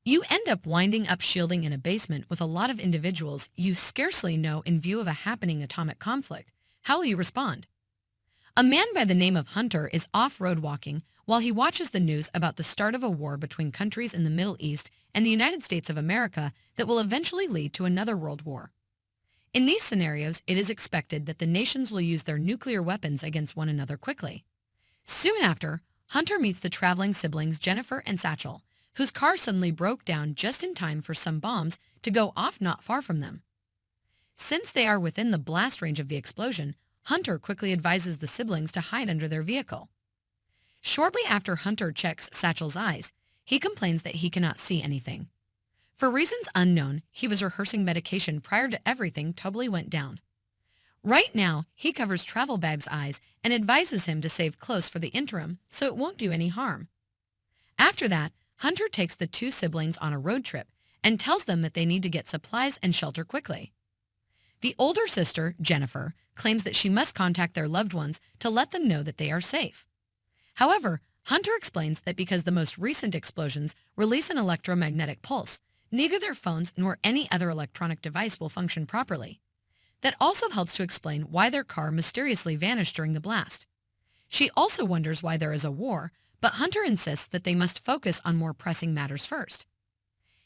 You end up winding up shielding in a basement with a lot of individuals you scarcely know in view of a happening atomic conflict. How will you respond? A man by the name of Hunter is off-road walking while he watches the news about the start of a war between countries in the Middle East and the United States of America that will eventually lead to another world war. In these scenarios, it is expected that the nations will use their nuclear weapons against one another quickly. Soon after, Hunter meets the traveling siblings Jennifer and Satchel, whose car suddenly broke down just in time for some bombs to go off not far from them. Since they are within the blast range of the explosion, Hunter quickly advises the siblings to hide under their vehicle. Shortly after Hunter checks Satchel's eyes, he complains that he cannot see anything. For reasons unknown, he was rehearsing medication prior to everything totally went down. Right now, he covers Travel Bag's eyes and advises him to save close for the interim so it won't do any harm. After that, Hunter takes the two siblings on a road trip and tells them that they need to get supplies and shelter quickly. The older sister, Jennifer, claims that she must contact their loved ones to let them know that they are safe. However, Hunter explains that because the most recent explosions release an electromagnetic pulse, neither their phones nor any other electronic device will function properly. That also helps to explain why their car mysteriously vanished during the blast. She also wonders why there is a war, but Hunter insists that they must focus on more pressing matters first.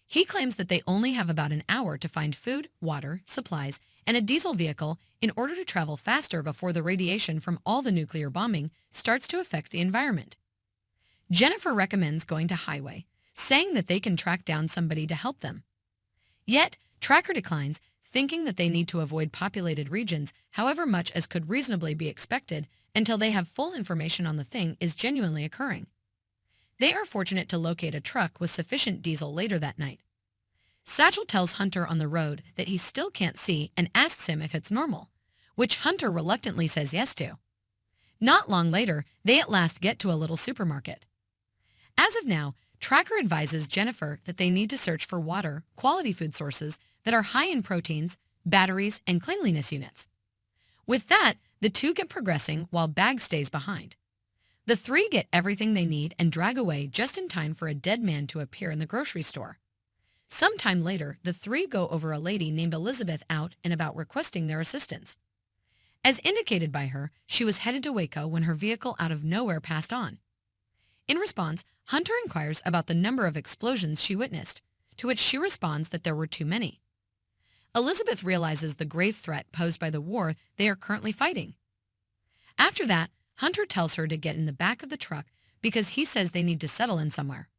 He claims that they only have about an hour to find food, water, supplies, and a diesel vehicle in order to travel faster before the radiation from all the nuclear bombing starts to affect the environment. Jennifer recommends going to highway, saying that they can track down somebody to help them. Yet, Tracker declines, thinking that they need to avoid populated regions however much as could reasonably be expected until they have full information on the thing is genuinely occurring. They are fortunate to locate a truck with sufficient diesel later that night. Satchel tells Hunter on the road that he still can't see and asks him if it's normal, which Hunter reluctantly says yes to. Not long later, they at last get to a little supermarket. As of now, Tracker advises Jennifer that they need to search for water, quality food sources that are high in proteins, batteries, and cleanliness units. With that, the two get progressing while Bag stays behind. The three get everything they need and drag away just in time for a dead man to appear in the grocery store. Sometime later, the three go over a lady named Elizabeth out and about requesting their assistance. As indicated by her, she was headed to Waco when her vehicle out of nowhere passed on. In response, Hunter inquires about the number of explosions she witnessed, to which she responds that there were too many. Elizabeth realizes the grave threat posed by the war they are currently fighting. After that, Hunter tells her to get in the back of the truck because he says they need to settle in somewhere.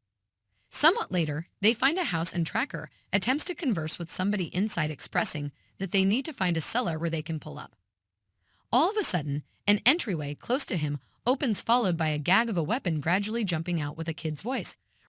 Somewhat later, they find a house and Tracker attempts to converse with somebody inside expressing that they need to find a cellar where they can pull up. All of a sudden, an entryway close to him opens followed by a gag of a weapon gradually jumping out with a kid's voice,